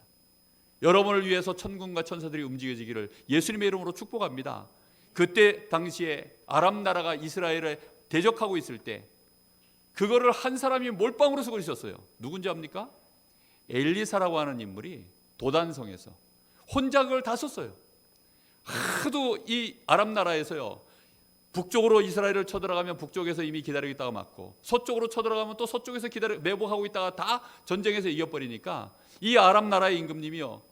여러분을 위해서 천군과 천사들이 움직여지기를 예수님의 이름으로 축복합니다. 그때 당시에 아람 나라가 이스라엘을 대적하고 있을 때 그거를 한 사람이 몰빵으로 쓰고 있었어요. 누군지 압니까? 엘리사라고 하는 인물이 도단성에서 혼자 그걸 다 썼어요. 하도 이 아람 나라에서요, 북쪽으로 이스라엘을 쳐들어가면 북쪽에서 이미 기다리고 있다가 맞고, 서쪽으로 쳐들어가면 또 서쪽에서 매복하고 있다가 다 전쟁에서 이겨버리니까 이 아람 나라의 임금님이요,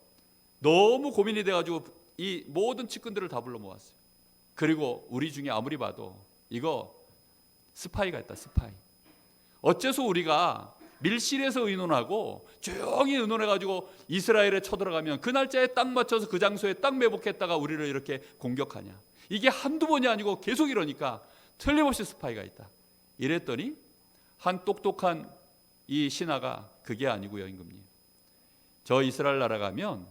너무 고민이 돼가지고 이 모든 측근들을 다 불러 모았어요. 그리고 우리 중에 아무리 봐도 이거 스파이가 있다, 스파이. 어째서 우리가 밀실에서 의논하고 조용히 의논해가지고 이스라엘에 쳐들어가면 그 날짜에 딱 맞춰서 그 장소에 딱 매복했다가 우리를 이렇게 공격하냐. 이게 한두 번이 아니고 계속 이러니까 틀림없이 스파이가 있다. 이랬더니 한 똑똑한 이 신하가, 그게 아니고요, 임금님, 저 이스라엘 나라 가면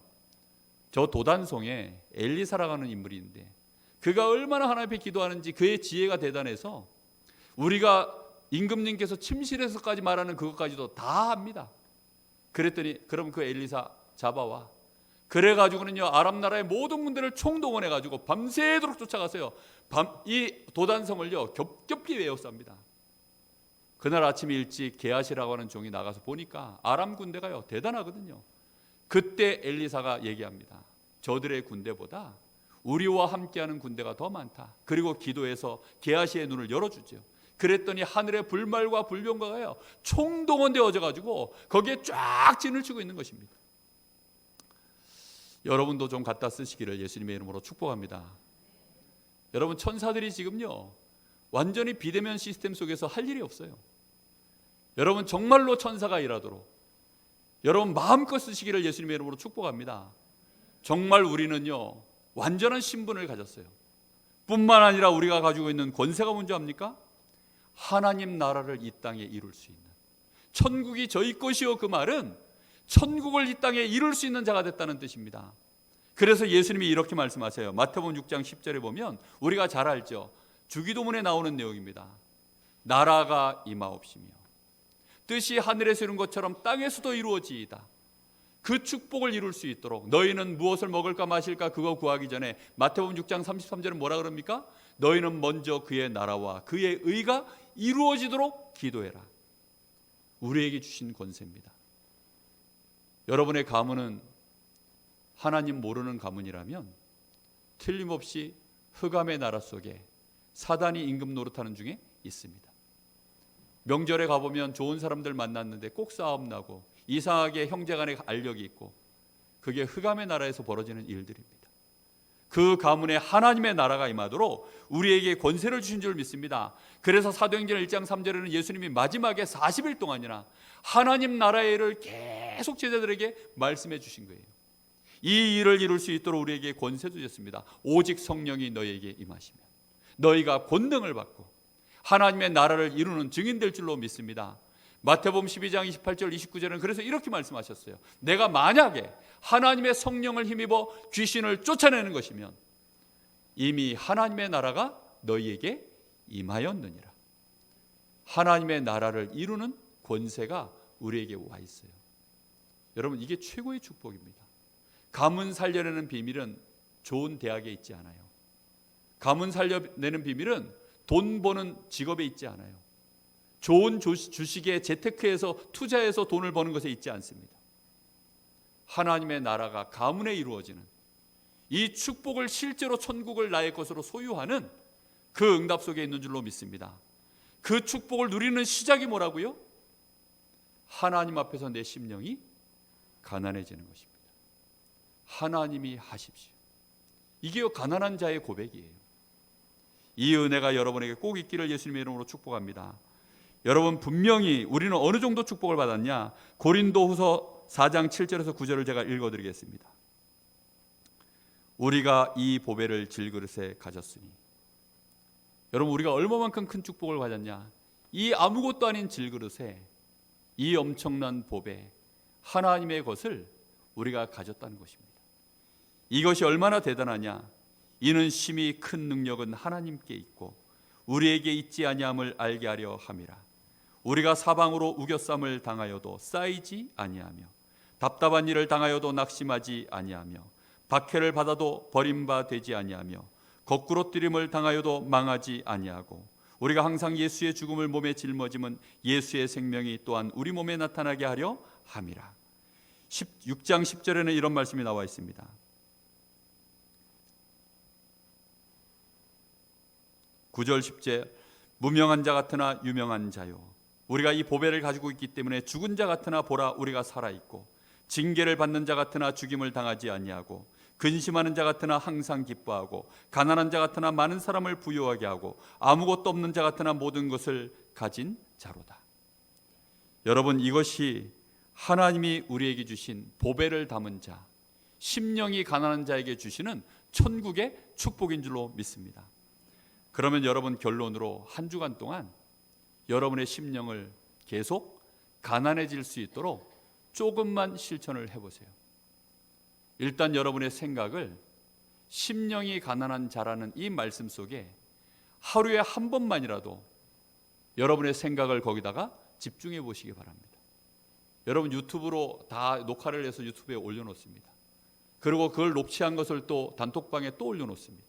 저 도단성에 엘리사라고 하는 인물이 있는데 그가 얼마나 하나님 앞에 기도하는지 그의 지혜가 대단해서 우리가 임금님께서 침실에서까지 말하는 그것까지도 다 합니다. 그랬더니 그럼 그 엘리사 잡아와. 그래가지고는요, 아람 나라의 모든 군대를 총동원해가지고 밤새도록 쫓아가서요, 이 도단성을요 겹겹이 외워쌉니다. 그날 아침 일찍 게하시라고 하는 종이 나가서 보니까 아람 군대가요 대단하거든요. 그때 엘리사가 얘기합니다. 저들의 군대보다 우리와 함께하는 군대가 더 많다. 그리고 기도해서 게하시의 눈을 열어주죠. 그랬더니 하늘의 불말과 불병과가요 총동원되어져 가지고 거기에 쫙 진을 치고 있는 것입니다. 여러분도 좀 갖다 쓰시기를 예수님의 이름으로 축복합니다. 여러분, 천사들이 지금요 완전히 비대면 시스템 속에서 할 일이 없어요. 여러분, 정말로 천사가 일하도록 여러분 마음껏 쓰시기를 예수님의 이름으로 축복합니다. 정말 우리는요 완전한 신분을 가졌어요. 뿐만 아니라 우리가 가지고 있는 권세가 뭔지 압니까? 하나님 나라를 이 땅에 이룰 수 있는, 천국이 저희 것이요, 그 말은 천국을 이 땅에 이룰 수 있는 자가 됐다는 뜻입니다. 그래서 예수님이 이렇게 말씀하세요. 마태복음 6장 10절에 보면 우리가 잘 알죠. 주기도문에 나오는 내용입니다. 나라가 임하옵시며 뜻이 하늘에서 이룬 것처럼 땅에서도 이루어지이다. 그 축복을 이룰 수 있도록 너희는 무엇을 먹을까 마실까 그거 구하기 전에, 마태복음 6장 33절은 뭐라 그럽니까? 너희는 먼저 그의 나라와 그의 의가 이루어지도록 기도해라. 우리에게 주신 권세입니다. 여러분의 가문은 하나님 모르는 가문이라면 틀림없이 흑암의 나라 속에 사단이 임금 노릇하는 중에 있습니다. 명절에 가보면 좋은 사람들 만났는데 꼭 싸움 나고 이상하게 형제간에 알력이 있고, 그게 흑암의 나라에서 벌어지는 일들입니다. 그 가문에 하나님의 나라가 임하도록 우리에게 권세를 주신 줄 믿습니다. 그래서 사도행전 1장 3절에는 예수님이 마지막에 40일 동안이나 하나님 나라의 일을 계속 제자들에게 말씀해 주신 거예요. 이 일을 이룰 수 있도록 우리에게 권세 주셨습니다. 오직 성령이 너희에게 임하시면 너희가 권능을 받고 하나님의 나라를 이루는 증인될 줄로 믿습니다. 마태복음 12장 28절 29절은 그래서 이렇게 말씀하셨어요. 내가 만약에 하나님의 성령을 힘입어 귀신을 쫓아내는 것이면 이미 하나님의 나라가 너희에게 임하였느니라. 하나님의 나라를 이루는 권세가 우리에게 와 있어요. 여러분, 이게 최고의 축복입니다. 가문 살려내는 비밀은 좋은 대학에 있지 않아요. 가문 살려내는 비밀은 돈 버는 직업에 있지 않아요. 좋은 주식에 재테크해서 투자해서 돈을 버는 것에 있지 않습니다. 하나님의 나라가 가문에 이루어지는 이 축복을 실제로 천국을 나의 것으로 소유하는 그 응답 속에 있는 줄로 믿습니다. 그 축복을 누리는 시작이 뭐라고요? 하나님 앞에서 내 심령이 가난해지는 것입니다. 하나님이 하십시오. 이게 가난한 자의 고백이에요. 이 은혜가 여러분에게 꼭 있기를 예수님의 이름으로 축복합니다. 여러분, 분명히 우리는 어느 정도 축복을 받았냐? 고린도후서 4장 7절에서 9절을 제가 읽어드리겠습니다. 우리가 이 보배를 질그릇에 가졌으니, 여러분, 우리가 얼마만큼 큰 축복을 받았냐? 이 아무것도 아닌 질그릇에 이 엄청난 법에 하나님의 것을 우리가 가졌다는 것입니다. 이것이 얼마나 대단하냐? 이는 심히 큰 능력은 하나님께 있고 우리에게 있지 아니함을 알게 하려 함이라. 우리가 사방으로 우겨쌈을 당하여도 쌓이지 아니하며 답답한 일을 당하여도 낙심하지 아니하며 박해를 받아도 버림바 되지 아니하며 거꾸로 뜨림을 당하여도 망하지 아니하고 우리가 항상 예수의 죽음을 몸에 짊어짐은 예수의 생명이 또한 우리 몸에 나타나게 하려 함이라. 6장 10절에는 이런 말씀이 나와 있습니다. 9절 10절 무명한 자 같으나 유명한 자요 우리가 이 보배를 가지고 있기 때문에 죽은 자 같으나 보라 우리가 살아있고 징계를 받는 자 같으나 죽임을 당하지 아니하고 근심하는 자 같으나 항상 기뻐하고 가난한 자 같으나 많은 사람을 부유하게 하고 아무것도 없는 자 같으나 모든 것을 가진 자로다. 여러분, 이것이 하나님이 우리에게 주신 보배를 담은 자, 심령이 가난한 자에게 주시는 천국의 축복인 줄로 믿습니다. 그러면 여러분, 결론으로 한 주간 동안 여러분의 심령을 계속 가난해질 수 있도록 조금만 실천을 해보세요. 일단 여러분의 생각을 심령이 가난한 자라는 이 말씀 속에 하루에 한 번만이라도 여러분의 생각을 거기다가 집중해 보시기 바랍니다. 여러분, 유튜브로 다 녹화를 해서 유튜브에 올려놓습니다. 그리고 그걸 녹취한 것을 또 단톡방에 또 올려놓습니다.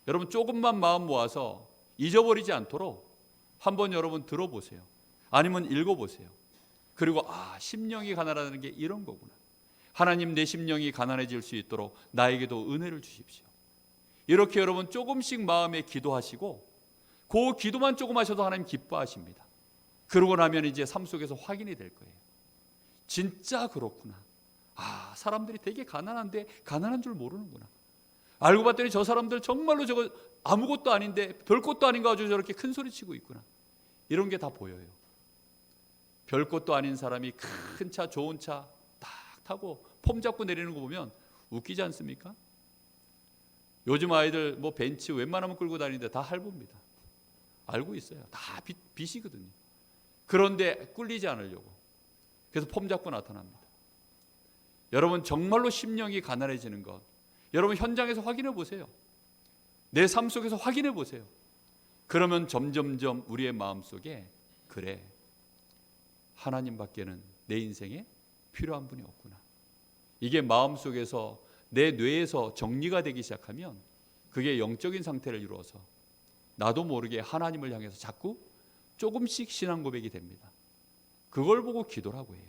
여러분, 조금만 마음 모아서 잊어버리지 않도록 한번 여러분 들어보세요. 아니면 읽어보세요. 그리고 심령이 가난하다는 게 이런 거구나. 하나님, 내 심령이 가난해질 수 있도록 나에게도 은혜를 주십시오. 이렇게 여러분 조금씩 마음에 기도하시고 그 기도만 조금 하셔도 하나님 기뻐하십니다. 그러고 나면 이제 삶 속에서 확인이 될 거예요. 진짜 그렇구나. 사람들이 되게 가난한데 가난한 줄 모르는구나. 알고 봤더니 저 사람들 정말로 저거 아무것도 아닌데 별것도 아닌 거 가지고 저렇게 큰 소리 치고 있구나. 이런 게 다 보여요. 별것도 아닌 사람이 큰 차, 좋은 차 딱 타고 폼 잡고 내리는 거 보면 웃기지 않습니까? 요즘 아이들 뭐 벤츠 웬만하면 끌고 다니는데 다 할부입니다. 알고 있어요. 다 빚이거든요. 그런데 꿀리지 않으려고 그래서 폼 잡고 나타납니다. 여러분, 정말로 심령이 가난해지는 것, 여러분 현장에서 확인해 보세요. 내 삶 속에서 확인해 보세요. 그러면 점점점 우리의 마음속에, 그래, 하나님밖에는 내 인생에 필요한 분이 없구나, 이게 마음속에서 내 뇌에서 정리가 되기 시작하면 그게 영적인 상태를 이루어서 나도 모르게 하나님을 향해서 자꾸 조금씩 신앙 고백이 됩니다. 그걸 보고 기도라고 해요.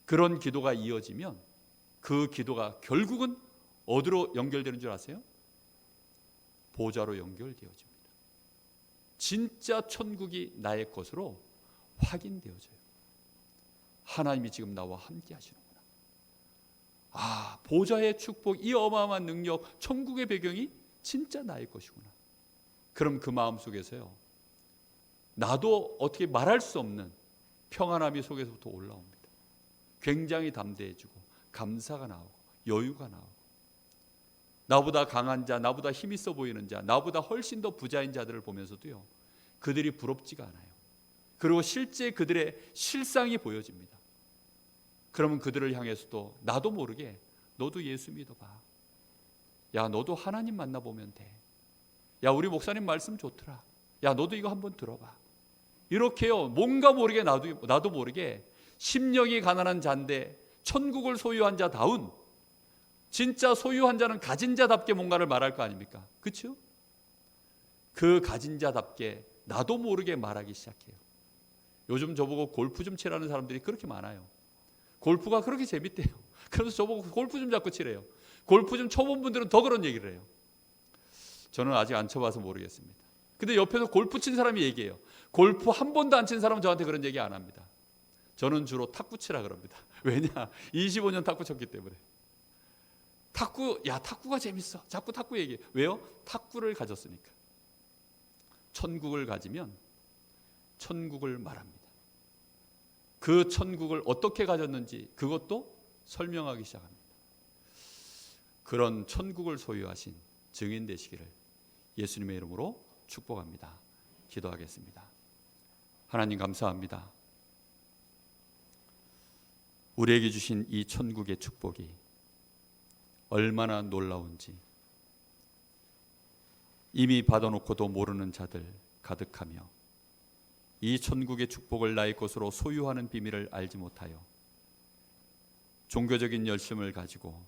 그런 기도가 이어지면 그 기도가 결국은 어디로 연결되는 줄 아세요? 보좌로 연결되어집니다. 진짜 천국이 나의 것으로 확인되어져요. 하나님이 지금 나와 함께 하시는구나. 보좌의 축복, 이 어마어마한 능력, 천국의 배경이 진짜 나의 것이구나. 그럼 그 마음 속에서요, 나도 어떻게 말할 수 없는 평안함이 속에서부터 올라옵니다. 굉장히 담대해지고 감사가 나오고 여유가 나오고, 나보다 강한 자, 나보다 힘 있어 보이는 자, 나보다 훨씬 더 부자인 자들을 보면서도요, 그들이 부럽지가 않아요. 그리고 실제 그들의 실상이 보여집니다. 그러면 그들을 향해서도 나도 모르게 너도 예수 믿어봐. 야, 너도 하나님 만나보면 돼. 야, 우리 목사님 말씀 좋더라. 야, 너도 이거 한번 들어봐. 이렇게요, 뭔가 모르게 나도 모르게 심령이 가난한 자인데 천국을 소유한 자다운, 진짜 소유한 자는 가진 자답게 뭔가를 말할 거 아닙니까? 그렇죠? 그 가진 자답게 나도 모르게 말하기 시작해요. 요즘 저보고 골프 좀 치라는 사람들이 그렇게 많아요. 골프가 그렇게 재밌대요. 그래서 저보고 골프 좀 자꾸 치래요. 골프 좀 쳐본 분들은 더 그런 얘기를 해요. 저는 아직 안 쳐봐서 모르겠습니다. 근데 옆에서 골프 친 사람이 얘기해요. 골프 한 번도 안 친 사람은 저한테 그런 얘기 안 합니다. 저는 주로 탁구 치라 그럽니다. 왜냐? 25년 탁구 쳤기 때문에. 탁구가 재밌어. 자꾸 탁구 얘기해. 왜요? 탁구를 가졌으니까. 천국을 가지면 천국을 말합니다. 그 천국을 어떻게 가졌는지 그것도 설명하기 시작합니다. 그런 천국을 소유하신 증인 되시기를 예수님의 이름으로 축복합니다. 기도하겠습니다. 하나님 감사합니다. 우리에게 주신 이 천국의 축복이 얼마나 놀라운지, 이미 받아놓고도 모르는 자들 가득하며 이 천국의 축복을 나의 것으로 소유하는 비밀을 알지 못하여 종교적인 열심을 가지고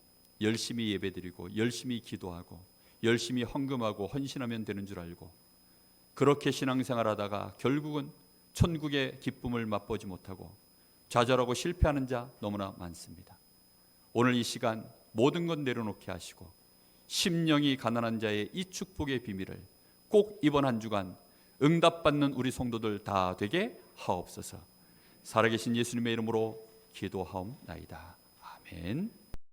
열심히 예배드리고 열심히 기도하고 열심히 헌금하고 헌신하면 되는 줄 알고 그렇게 신앙생활하다가 결국은 천국의 기쁨을 맛보지 못하고 좌절하고 실패하는 자 너무나 많습니다. 오늘 이 시간 모든 것 내려놓게 하시고 심령이 가난한 자의 이 축복의 비밀을 꼭 이번 한 주간 응답받는 우리 성도들 다 되게 하옵소서. 살아계신 예수님의 이름으로 기도하옵나이다. 아멘.